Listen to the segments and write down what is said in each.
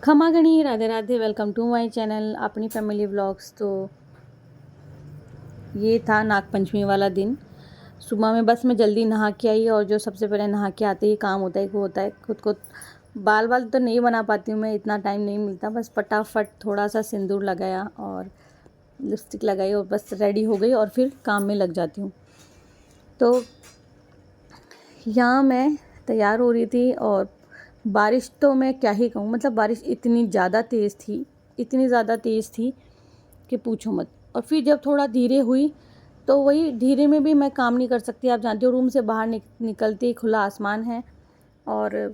खमा गणी Radhe Radhe. Welcome to my channel अपनी फैमिली व्लॉग्स। तो ये था नागपंचमी वाला दिन। सुबह में बस मैं जल्दी नहा के आई और जो सबसे पहले नहा के आते ही काम होता है वो होता है खुद को बाल तो नहीं बना पाती हूँ मैं, इतना टाइम नहीं मिलता। बस फटाफट थोड़ा सा सिंदूर लगाया और लिपस्टिक लगाई और बस रेडी हो गई और फिर काम में लग जाती हूँ। तो यहाँ मैं तैयार हो रही थी और बारिश तो मैं क्या ही कहूँ, मतलब बारिश इतनी ज़्यादा तेज़ थी कि पूछो मत। और फिर जब थोड़ा धीरे हुई तो वही धीरे में भी मैं काम नहीं कर सकती। आप जानते हो, रूम से बाहर निकलते ही खुला आसमान है और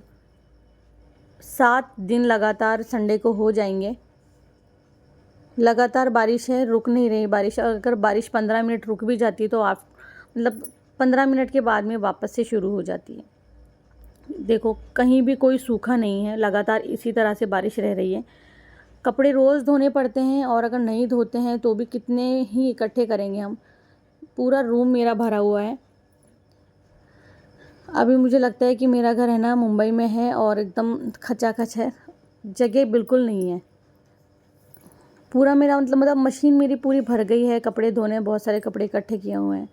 7 दिन लगातार संडे को हो जाएंगे। लगातार बारिश है, रुक नहीं रही बारिश। अगर बारिश 15 मिनट रुक भी जाती है तो आप मतलब 15 मिनट के बाद में वापस से शुरू हो जाती है। देखो, कहीं भी कोई सूखा नहीं है, लगातार इसी तरह से बारिश रह रही है। कपड़े रोज़ धोने पड़ते हैं और अगर नहीं धोते हैं तो भी कितने ही इकट्ठे करेंगे हम। पूरा रूम मेरा भरा हुआ है। अभी मुझे लगता है कि मेरा घर है ना मुंबई में है और एकदम खचाखच है, जगह बिल्कुल नहीं है। पूरा मेरा मतलब मशीन मेरी पूरी भर गई है कपड़े धोने, बहुत सारे कपड़े इकट्ठे किए हुए हैं।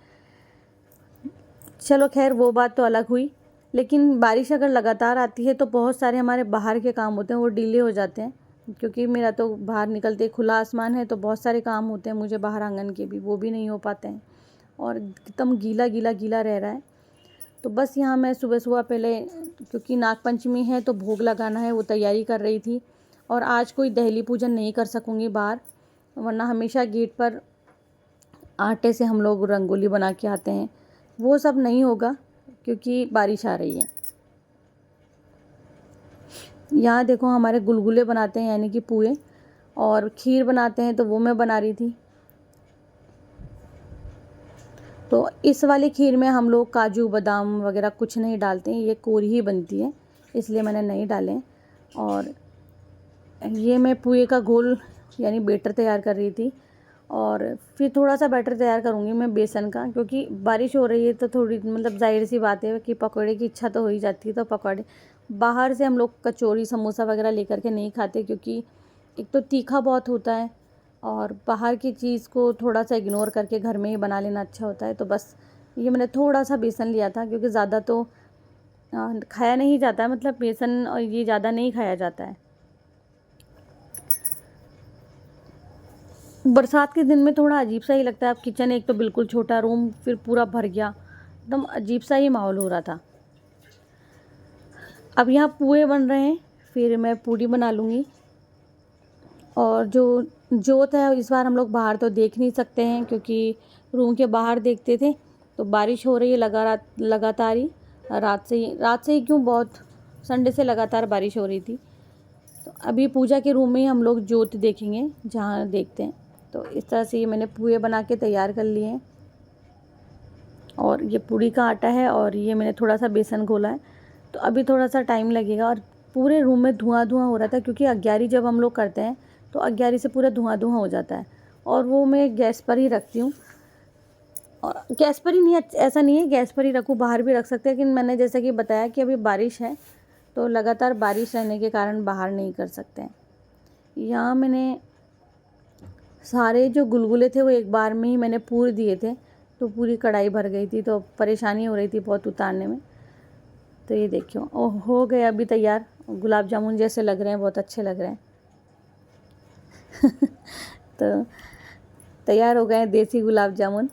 चलो खैर, वो बात तो अलग हुई। लेकिन बारिश अगर लगातार आती है तो बहुत सारे हमारे बाहर के काम होते हैं वो डिले हो जाते हैं, क्योंकि मेरा तो बाहर निकलते खुला आसमान है तो बहुत सारे काम होते हैं मुझे बाहर आंगन के भी, वो भी नहीं हो पाते हैं और एकदम गीला गीला गीला रह रहा है। तो बस यहाँ मैं सुबह सुबह पहले, क्योंकि नागपंचमी है तो भोग लगाना है, वो तैयारी कर रही थी। और आज कोई दहली पूजन नहीं कर सकूँगी बाहर, वरना हमेशा गेट पर आटे से हम लोग रंगोली बना के आते हैं, वो सब नहीं होगा क्योंकि बारिश आ रही है। यहाँ देखो, हमारे गुलगुले बनाते हैं यानी कि पुए, और खीर बनाते हैं तो वो मैं बना रही थी। तो इस वाली खीर में हम लोग काजू बादाम वगैरह कुछ नहीं डालते हैं, ये कोरी ही बनती है इसलिए मैंने नहीं डाले। और ये मैं पुए का घोल यानी बैटर तैयार कर रही थी और फिर थोड़ा सा बैटर तैयार करूँगी मैं बेसन का, क्योंकि बारिश हो रही है तो थोड़ी मतलब जाहिर सी बात है कि पकौड़े की इच्छा तो हो ही जाती है। तो पकौड़े बाहर से हम लोग कचौरी समोसा वगैरह लेकर के नहीं खाते, क्योंकि एक तो तीखा बहुत होता है और बाहर की चीज़ को थोड़ा सा इग्नोर करके घर में ही बना लेना अच्छा होता है। तो बस ये मैंने थोड़ा सा बेसन लिया था, क्योंकि ज़्यादा तो खाया नहीं जाता है, मतलब बेसन और ये ज़्यादा नहीं खाया जाता है। बरसात के दिन में थोड़ा अजीब सा ही लगता है। अब किचन एक तो बिल्कुल छोटा, रूम फिर पूरा भर गया, एकदम अजीब सा ही माहौल हो रहा था। अब यहाँ पुए बन रहे हैं, फिर मैं पूरी बना लूँगी। और जो जोत है इस बार हम लोग बाहर तो देख नहीं सकते हैं, क्योंकि रूम के बाहर देखते थे तो बारिश हो रही है लगातार ही, रात से ही क्यों, बहुत संडे से लगातार बारिश हो रही थी। तो अभी पूजा के रूम में ही हम लोग जोत देखेंगे जहाँ देखते हैं। तो इस तरह से ये मैंने पुए बना के तैयार कर लिए हैं और ये पूड़ी का आटा है और ये मैंने थोड़ा सा बेसन घोला है। तो अभी थोड़ा सा टाइम लगेगा और पूरे रूम में धुआं धुआं हो रहा था, क्योंकि अग्यारी जब हम लोग करते हैं तो अग्यारी से पूरा धुआं धुआं हो जाता है और वो मैं गैस पर ही रखती हूँ। और गैस पर ही नहीं, ऐसा नहीं है गैस पर ही रखूँ, बाहर भी रख सकते हैं, लेकिन मैंने जैसा कि बताया कि अभी बारिश है तो लगातार बारिश रहने के कारण बाहर नहीं कर सकते हैं। यहाँ मैंने सारे जो गुलगुले थे वो एक बार में ही मैंने पूर दिए थे, तो पूरी कढ़ाई भर गई थी, तो परेशानी हो रही थी बहुत उतारने में। तो ये देखियो, ओ हो गए अभी तैयार। गुलाब जामुन जैसे लग रहे हैं, बहुत अच्छे लग रहे हैं। तो तैयार हो गए हैं देसी गुलाब जामुन।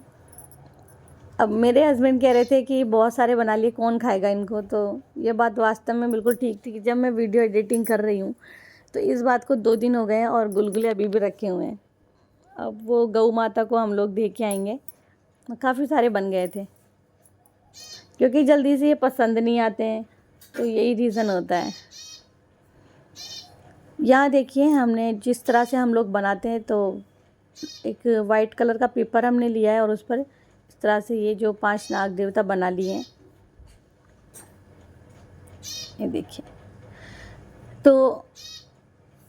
अब मेरे हस्बैंड कह रहे थे कि बहुत सारे बना लिए, कौन खाएगा इनको। तो ये बात वास्तव में बिल्कुल ठीक थी कि जब मैं वीडियो एडिटिंग कर रही हूँ तो इस बात को 2 दिन हो गए हैं और गुलगुले अभी भी रखे हुए हैं। अब वो गौ माता को हम लोग दे के आएंगे। काफ़ी सारे बन गए थे, क्योंकि जल्दी से ये पसंद नहीं आते हैं, तो यही रीज़न होता है। यहाँ देखिए, हमने जिस तरह से हम लोग बनाते हैं, तो एक वाइट कलर का पेपर हमने लिया है और उस पर इस तरह से ये जो 5 नाग देवता बना लिए हैं, ये देखिए। तो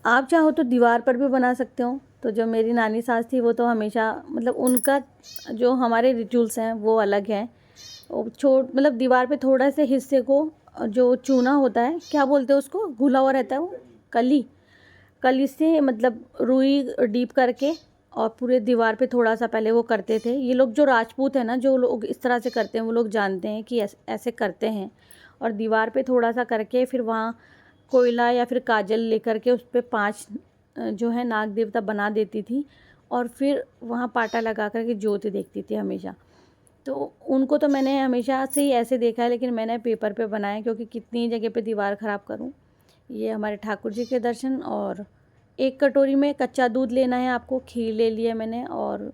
आप चाहो तो दीवार पर भी बना सकते हो। तो जो मेरी नानी सास थी वो तो हमेशा, मतलब उनका जो हमारे रिचुअल्स हैं वो अलग हैं। वो मतलब दीवार पे थोड़ा से हिस्से को जो चूना होता है, क्या बोलते हैं उसको, घुला हुआ रहता है वो, कली, कली से मतलब रुई डीप करके और पूरे दीवार पे थोड़ा सा पहले वो करते थे। ये लोग जो राजपूत हैं ना, जो लोग इस तरह से करते हैं, वो लोग जानते हैं कि ऐसे करते हैं। और दीवार पे थोड़ा सा करके फिर वहाँ कोयला या फिर काजल लेकर के उस पर 5 जो है नाग देवता बना देती थी और फिर वहाँ पाटा लगा कर के ज्योति देखती थी हमेशा। तो उनको तो मैंने हमेशा से ही ऐसे देखा है, लेकिन मैंने पेपर पे बनाया क्योंकि कितनी जगह पे दीवार ख़राब करूँ। ये हमारे ठाकुर जी के दर्शन। और एक कटोरी में कच्चा दूध लेना है आपको, खीर ले लिया मैंने और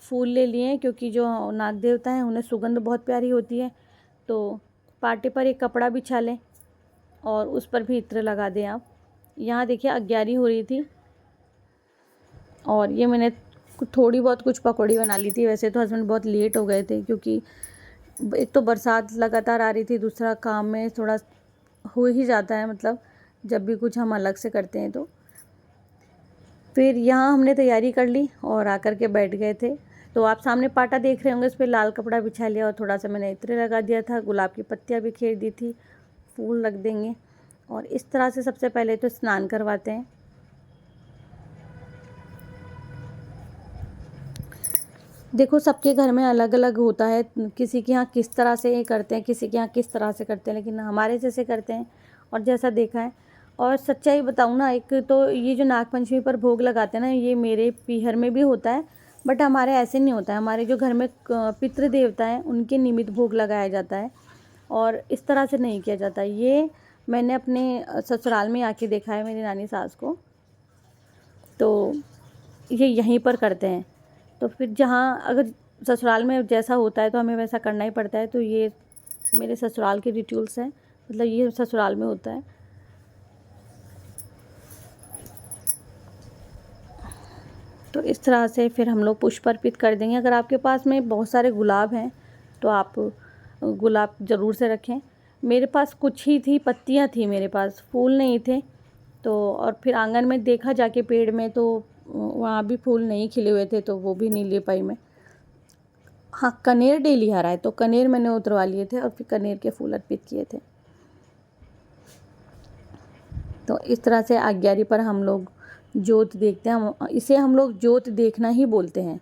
फूल ले लिए हैं, क्योंकि जो नाग देवता हैं उन्हें सुगंध बहुत प्यारी होती है। तो पाटे पर एक कपड़ा बिछा लें और उस पर भी इत्र लगा दें आप। यहाँ देखिए अग्यारी हो रही थी और ये मैंने थोड़ी बहुत कुछ पकौड़ी बना ली थी। वैसे तो हस्बैंड बहुत लेट हो गए थे, क्योंकि एक तो बरसात लगातार आ रही थी, दूसरा काम में थोड़ा हो ही जाता है, मतलब जब भी कुछ हम अलग से करते हैं तो। फिर यहाँ हमने तैयारी कर ली और आकर के बैठ गए थे। तो आप सामने पाटा देख रहे होंगे, उस पर लाल कपड़ा बिछा लिया और थोड़ा सा मैंने इत्र लगा दिया था, गुलाब की पत्तियाँ भी खेर दी थी, फूल रख देंगे। और इस तरह से सबसे पहले तो स्नान करवाते हैं। देखो सबके घर में अलग अलग होता है, किसी के यहाँ किस तरह से करते हैं, किसी के यहाँ किस तरह से करते हैं, लेकिन हमारे जैसे करते हैं और जैसा देखा है। और सच्चाई बताऊँ ना, एक तो ये जो नागपंचमी पर भोग लगाते हैं ना, ये मेरे पीहर में भी होता है, बट हमारे ऐसे नहीं होता है। हमारे जो घर में पितृ देवता हैं उनके निमित्त भोग लगाया जाता है और इस तरह से नहीं किया जाता। ये मैंने अपने ससुराल में आके देखा है मेरी नानी सास को, तो ये यहीं पर करते हैं। तो फिर जहाँ अगर ससुराल में जैसा होता है तो हमें वैसा करना ही पड़ता है। तो ये मेरे ससुराल के रिचुअल्स हैं, मतलब ये ससुराल में होता है। तो इस तरह से फिर हम लोग पुष्प अर्पित कर देंगे। अगर आपके पास में बहुत सारे गुलाब हैं तो आप गुलाब ज़रूर से रखें। मेरे पास कुछ ही थी, पत्तियाँ थी मेरे पास, फूल नहीं थे। तो और फिर आंगन में देखा जाके पेड़ में, तो वहाँ भी फूल नहीं खिले हुए थे, तो वो भी नहीं ले पाई मैं। हाँ, कनेर डेली आ रहा है, तो कनेर मैंने उतरवा लिए थे और फिर कनेर के फूल अर्पित किए थे। तो इस तरह से आज्ञारी पर हम लोग ज्योत देखते हैं। इसे हम लोग ज्योत देखना ही बोलते हैं।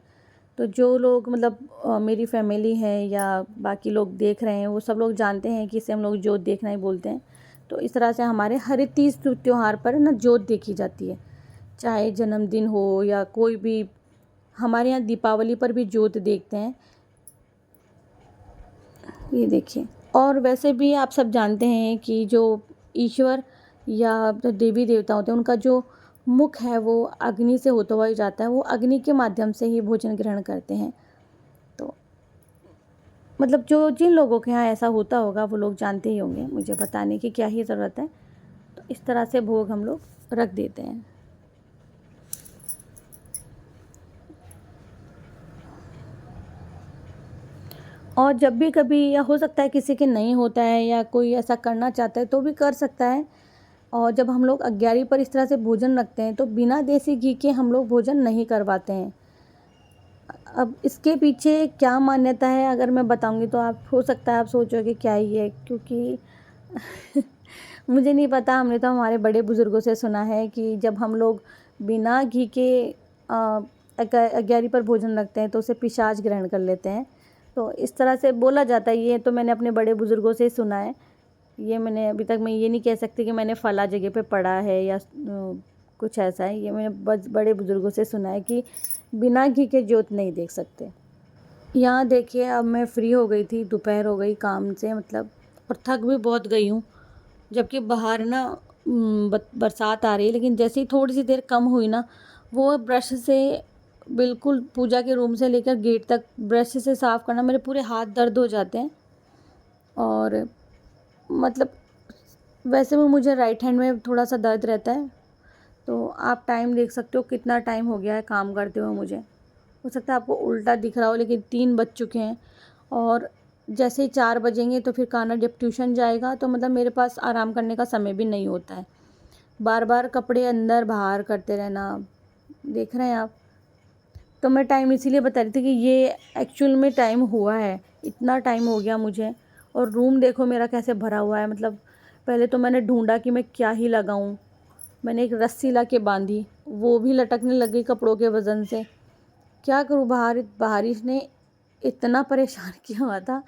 तो जो लोग मतलब मेरी फैमिली है या बाकी लोग देख रहे हैं, वो सब लोग जानते हैं कि इसे हम लोग ज्योत देखना ही बोलते हैं। तो इस तरह से हमारे हर तीज त्योहार पर ना ज्योत देखी जाती है, चाहे जन्मदिन हो या कोई भी। हमारे यहाँ दीपावली पर भी ज्योत देखते हैं, ये देखिए। और वैसे भी आप सब जानते हैं कि जो ईश्वर या जो देवी देवता होते हैं, उनका जो मुख है वो अग्नि से होता हुआ ही जाता है। वो अग्नि के माध्यम से ही भोजन ग्रहण करते हैं। तो मतलब जो जिन लोगों के यहाँ ऐसा होता होगा वो लोग जानते ही होंगे, मुझे बताने की क्या ही ज़रूरत है। तो इस तरह से भोग हम लोग रख देते हैं। और जब भी कभी, या हो सकता है किसी के नहीं होता है या कोई ऐसा करना चाहता है तो भी कर सकता है। और जब हम लोग अग्यारी पर इस तरह से भोजन रखते हैं तो बिना देसी घी के हम लोग भोजन नहीं करवाते हैं। अब इसके पीछे क्या मान्यता है अगर मैं बताऊंगी तो आप, हो सकता है आप सोचोगे क्या ही है, क्योंकि मुझे नहीं पता। हमने तो हमारे बड़े बुज़ुर्गों से सुना है कि जब हम लोग बिना घी के अग्यारी पर भोजन रखते हैं तो उसे पिशाच ग्रहण कर लेते हैं। तो इस तरह से बोला जाता है। ये तो मैंने अपने बड़े बुज़ुर्गों से ही सुना है। ये मैंने अभी तक, मैं ये नहीं कह सकती कि मैंने फ़ला जगह पे पढ़ा है या कुछ ऐसा है। ये मैंने बड़े बुज़ुर्गों से सुना है कि बिना घी के ज्योत नहीं देख सकते। यहाँ देखिए अब मैं फ्री हो गई थी, दोपहर हो गई काम से मतलब, और थक भी बहुत गई हूँ। जबकि बाहर ना बरसात आ रही है, लेकिन जैसे ही थोड़ी सी देर कम हुई ना, वो ब्रश से बिल्कुल पूजा के रूम से लेकर गेट तक ब्रश से साफ़ करना, मेरे पूरे हाथ दर्द हो जाते हैं। और मतलब वैसे भी मुझे राइट हैंड में थोड़ा सा दर्द रहता है। तो आप टाइम देख सकते हो कितना टाइम हो गया है काम करते हुए मुझे। हो सकता है आपको उल्टा दिख रहा हो, लेकिन 3 बज चुके हैं और जैसे ही 4 बजेंगे तो फिर कान्हा जब ट्यूशन जाएगा तो मतलब मेरे पास आराम करने का समय भी नहीं होता है। बार बार कपड़े अंदर बाहर करते रहना, देख रहे हैं आप। तो मैं टाइम इसीलिए बता रही थी कि ये एक्चुअल में टाइम हुआ है, इतना टाइम हो गया मुझे। और रूम देखो मेरा कैसे भरा हुआ है। मतलब पहले तो मैंने ढूंढा कि मैं क्या ही लगाऊं, मैंने एक रस्सी ला के बांधी, वो भी लटकने लग गई कपड़ों के वज़न से। क्या करूँ, बारिश ने इतना परेशान किया हुआ था।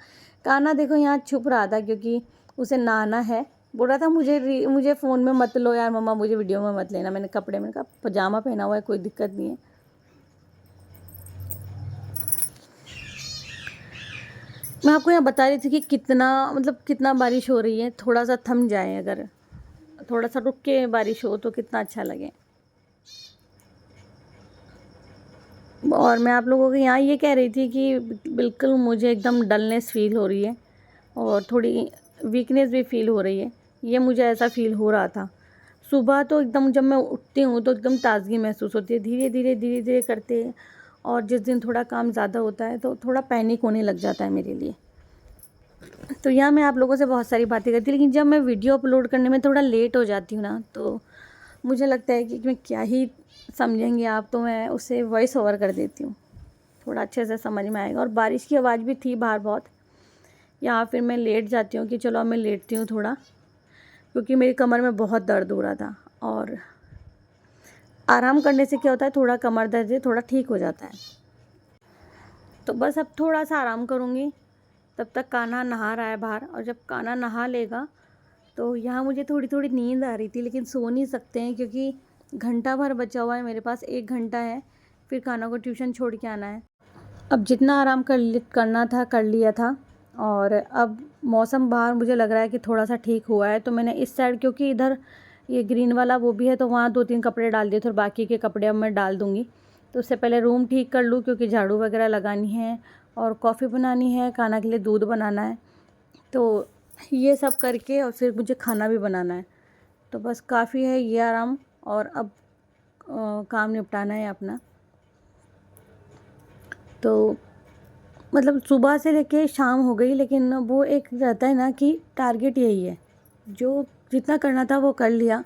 कान्हा देखो यहाँ छुप रहा था क्योंकि उसे नहाना है। बोल रहा था मुझे फ़ोन में मत लो यार मम्मा, मुझे वीडियो में मत लेना। मैंने कहा पजामा पहना हुआ है, कोई दिक्कत नहीं है। मैं आपको यहाँ बता रही थी कि कितना बारिश हो रही है। थोड़ा सा थम जाए, अगर थोड़ा सा रुक के बारिश हो तो कितना अच्छा लगे। और मैं आप लोगों को यहाँ ये कह रही थी कि बिल्कुल मुझे एकदम डलनेस फ़ील हो रही है और थोड़ी वीकनेस भी फ़ील हो रही है। ये मुझे ऐसा फ़ील हो रहा था। सुबह तो एकदम जब मैं उठती हूँ तो एकदम ताज़गी महसूस होती है। धीरे धीरे करते, और जिस दिन थोड़ा काम ज़्यादा होता है तो थोड़ा पैनिक होने लग जाता है मेरे लिए। तो यहाँ मैं आप लोगों से बहुत सारी बातें करती हूँ, लेकिन जब मैं वीडियो अपलोड करने में थोड़ा लेट हो जाती हूँ ना, तो मुझे लगता है कि मैं क्या ही समझेंगे आप, तो मैं उसे वॉइस ओवर कर देती हूँ, थोड़ा अच्छे से समझ में आएगा। और बारिश की आवाज़ भी थी बाहर बहुत। यहाँ फिर मैं लेट जाती हूँ कि चलो अब मैं लेटती हूँ थोड़ा, क्योंकि मेरी कमर में बहुत दर्द हो रहा था। और आराम करने से क्या होता है, थोड़ा कमर दर्द थोड़ा ठीक हो जाता है। तो बस अब थोड़ा सा आराम करूँगी। तब तक कान्हा नहा रहा है बाहर, और जब कान्हा नहा लेगा तो यहाँ मुझे थोड़ी थोड़ी नींद आ रही थी, लेकिन सो नहीं सकते हैं क्योंकि घंटा भर बचा हुआ है मेरे पास। 1 घंटा है, फिर कान्हा को ट्यूशन छोड़ के आना है। अब जितना आराम करना था कर लिया था। और अब मौसम बाहर मुझे लग रहा है कि थोड़ा सा ठीक हुआ है, तो मैंने इस साइड, क्योंकि इधर ये ग्रीन वाला वो भी है, तो वहाँ 2-3 कपड़े डाल दिए थे और बाकी के कपड़े अब मैं डाल दूँगी। तो उससे पहले रूम ठीक कर लूँ क्योंकि झाड़ू वगैरह लगानी है और कॉफ़ी बनानी है, कान्हा के लिए दूध बनाना है। तो ये सब करके और फिर मुझे खाना भी बनाना है। तो बस काफ़ी है ये आराम, और अब काम निपटाना है अपना। तो मतलब सुबह से लेके शाम हो गई, लेकिन वो एक रहता है ना कि टारगेट यही है, जो जितना करना था वो कर लिया।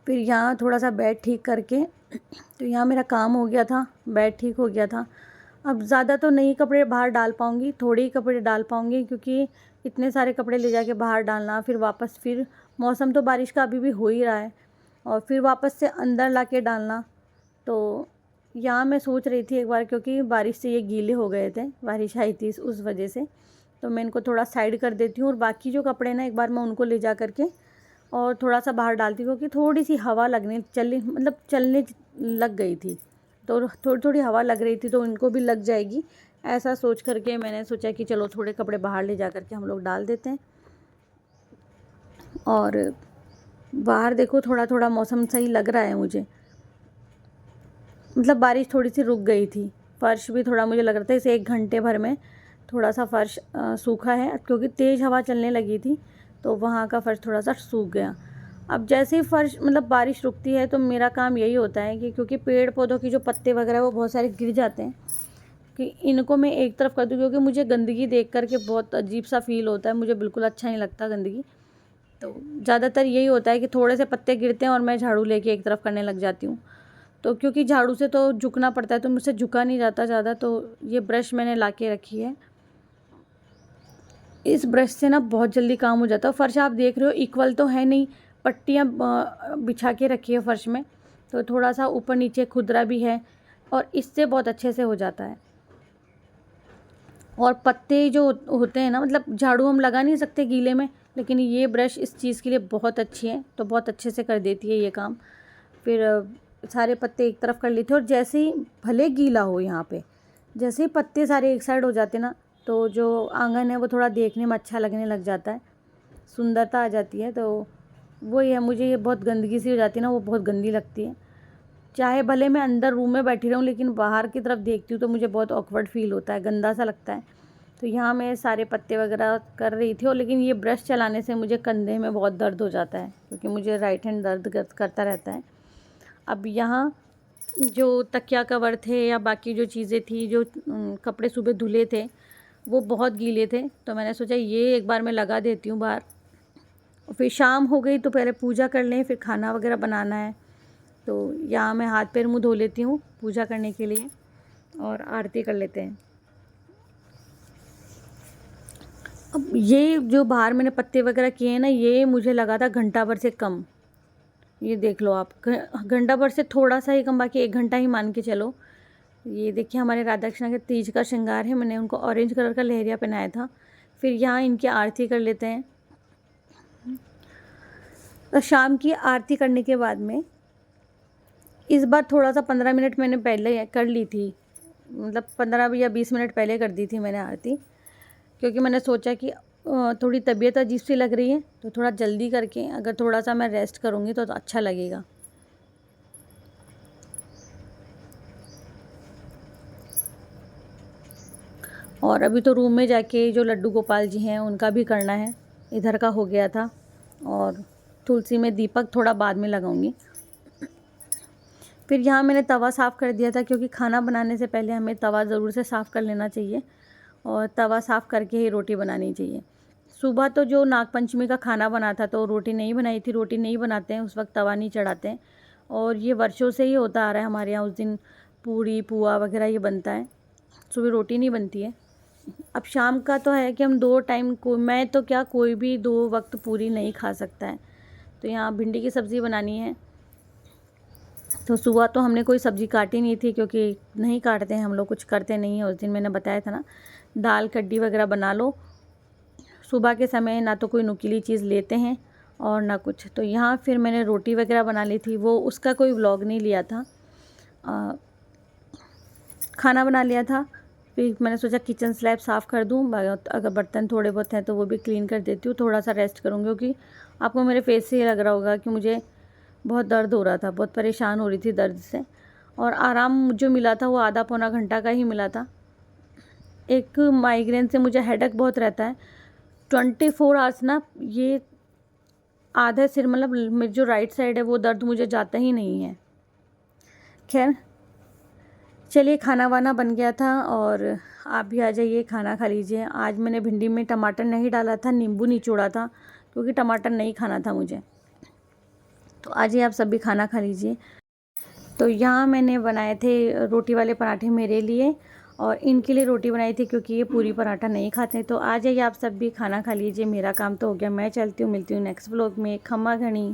फिर यहाँ थोड़ा सा बेड ठीक करके, तो यहाँ मेरा काम हो गया था, बेड ठीक हो गया था। अब ज़्यादा तो नहीं कपड़े बाहर डाल पाऊँगी, थोड़े ही कपड़े डाल पाऊँगी, क्योंकि इतने सारे कपड़े ले जाके बाहर डालना, फिर मौसम तो बारिश का अभी भी हो ही रहा है, और फिर वापस से अंदर ला के डालना। तो यहाँ मैं सोच रही थी एक बार, क्योंकि बारिश से ये गीले हो गए थे, बारिश आई थी उस वजह से, तो मैं इनको थोड़ा साइड कर देती हूँ और बाकी जो कपड़े ना एक बार मैं उनको ले जा करके और थोड़ा सा बाहर डालती हूँ, क्योंकि थोड़ी सी हवा चलने लग गई थी, तो थोड़ी थोड़ी हवा लग रही थी, तो इनको भी लग जाएगी। ऐसा सोच करके मैंने सोचा कि चलो थोड़े कपड़े बाहर ले जा करके हम लोग डाल देते हैं। और बाहर देखो थोड़ा थोड़ा मौसम सही लग रहा है मुझे, मतलब बारिश थोड़ी सी रुक गई थी। फ़र्श भी थोड़ा मुझे लग रहा था इस 1 घंटे भर में थोड़ा सा फ़र्श सूखा है, क्योंकि तेज़ हवा चलने लगी थी, तो वहाँ का फ़र्श थोड़ा सा सूख गया। अब जैसे ही बारिश रुकती है तो मेरा काम यही होता है कि क्योंकि पेड़ पौधों की जो पत्ते वगैरह वो बहुत सारे गिर जाते हैं, कि इनको मैं एक तरफ कर दूँ, क्योंकि मुझे गंदगी देख कर के बहुत अजीब सा फ़ील होता है, मुझे बिल्कुल अच्छा नहीं लगता गंदगी। तो ज़्यादातर यही होता है कि थोड़े से पत्ते गिरते हैं और मैं झाड़ू लेके एक तरफ करने लग जाती हूँ। तो क्योंकि झाड़ू से तो झुकना पड़ता है, तो मुझसे झुका नहीं जाता ज़्यादा, तो ये ब्रश मैंने ला के रखी है। इस ब्रश से ना बहुत जल्दी काम हो जाता है। फ़र्श आप देख रहे हो इक्वल तो है नहीं, पट्टियाँ बिछा के रखी है फ़र्श में, तो थोड़ा सा ऊपर नीचे खुरदरा भी है, और इससे बहुत अच्छे से हो जाता है। और पत्ते जो होते हैं ना, मतलब झाड़ू हम लगा नहीं सकते गीले में, लेकिन ये ब्रश इस चीज़ के लिए बहुत अच्छी है, तो बहुत अच्छे से कर देती है ये काम। फिर सारे पत्ते एक तरफ कर लेते हैं, और जैसे ही भले गीला हो यहाँ पे, जैसे ही पत्ते सारे एक साइड हो जाते ना, तो जो आंगन है वो थोड़ा देखने में अच्छा लगने लग जाता है, सुंदरता आ जाती है। तो वही है, मुझे ये बहुत गंदगी सी हो जाती है ना, वो बहुत गंदी लगती है। चाहे भले मैं अंदर रूम में बैठी रहूँ, लेकिन बाहर की तरफ देखती हूँ तो मुझे बहुत ऑकवर्ड फील होता है, गंदा सा लगता है। तो यहाँ मैं सारे पत्ते वगैरह कर रही थी, और लेकिन ये ब्रश चलाने से मुझे कंधे में बहुत दर्द हो जाता है, क्योंकि मुझे राइट हैंड दर्द करता रहता है। अब यहाँ जो तकिया कवर थे या बाकी जो चीज़ें थी, जो कपड़े सुबह धुले थे वो बहुत गीले थे, तो मैंने सोचा ये एक बार मैं लगा देती हूँ बाहर। फिर शाम हो गई तो पहले पूजा कर लें, फिर खाना वगैरह बनाना है। तो यहाँ मैं हाथ पैर मुँह धो लेती हूँ पूजा करने के लिए, और आरती कर लेते हैं। अब ये जो बाहर मैंने पत्ते वगैरह किए हैं ना, ये मुझे लगा था घंटा भर से कम, ये देख लो आप, घंटा भर से थोड़ा सा ही कम, बाकी 1 घंटा ही मान के चलो। ये देखिए हमारे राधा कृष्ण के तीज का श्रृंगार है। मैंने उनको ऑरेंज कलर का लहरिया पहनाया था। फिर यहाँ इनकी आरती कर लेते हैं। तो शाम की आरती करने के बाद में इस बार थोड़ा सा 15 मिनट मैंने पहले कर ली थी, मतलब 15 या 20 मिनट पहले कर दी थी मैंने आरती, क्योंकि मैंने सोचा कि थोड़ी तबीयत अजीब सी लग रही है, तो थोड़ा जल्दी करके अगर थोड़ा सा मैं रेस्ट करूँगी तो अच्छा लगेगा। और अभी तो रूम में जाके जो लड्डू गोपाल जी हैं उनका भी करना है, इधर का हो गया था। और तुलसी में दीपक थोड़ा बाद में लगाऊंगी। फिर यहाँ मैंने तवा साफ़ कर दिया था, क्योंकि खाना बनाने से पहले हमें तवा ज़रूर से साफ़ कर लेना चाहिए, और तवा साफ़ करके ही रोटी बनानी चाहिए। सुबह तो जो नागपंचमी का खाना बना था तो रोटी नहीं बनाई थी, रोटी नहीं बनाते हैं उस वक्त, तवा नहीं चढ़ाते हैं। और ये वर्षों से ही होता आ रहा है हमारे यहाँ। उस दिन पूड़ी पुआ वगैरह ये बनता है, सुबह रोटी नहीं बनती है। अब शाम का तो है कि हम 2 टाइम को, मैं तो क्या कोई भी 2 वक्त पूरी नहीं खा सकता है। तो यहाँ भिंडी की सब्ज़ी बनानी है। तो सुबह तो हमने कोई सब्ज़ी काटी नहीं थी, क्योंकि नहीं काटते हैं हम लोग, कुछ करते नहीं हैं उस दिन, मैंने बताया था ना। दाल कड्डी वगैरह बना लो। सुबह के समय ना तो कोई नुकीली चीज़ लेते हैं और ना कुछ। तो यहाँ फिर मैंने रोटी वगैरह बना ली थी, वो उसका कोई व्लॉग नहीं लिया था। खाना बना लिया था। फिर मैंने सोचा किचन स्लैब साफ़ कर दूँ, अगर बर्तन थोड़े बहुत हैं तो वो भी क्लीन कर देती हूँ। थोड़ा सा रेस्ट करूँगी, क्योंकि आपको मेरे फेस से ये लग रहा होगा कि मुझे बहुत दर्द हो रहा था, बहुत परेशान हो रही थी दर्द से। और आराम जो मिला था वो आधा पौना घंटा का ही मिला था। एक माइग्रेन से मुझे हेडेक बहुत रहता है 24 आवर्स ना। ये आधा सिर, मतलब मेरी जो राइट साइड है वो दर्द मुझे जाता ही नहीं है। खैर चलिए, खाना वाना बन गया था और आप भी आ जाइए, खाना खा लीजिए। आज मैंने भिंडी में टमाटर नहीं डाला था, नींबू निचोड़ा था, क्योंकि टमाटर नहीं खाना था मुझे। तो आज ही आप सब भी खाना खा लीजिए। तो यहाँ मैंने बनाए थे रोटी वाले पराठे मेरे लिए, और इनके लिए रोटी बनाई थी, क्योंकि ये पूरी पराठा नहीं खाते। तो आ जाइए आप सब भी खाना खा लीजिए। मेरा काम तो हो गया, मैं चलती हूँ, मिलती हूँ नेक्स्ट व्लॉग में। खम्मा घनी।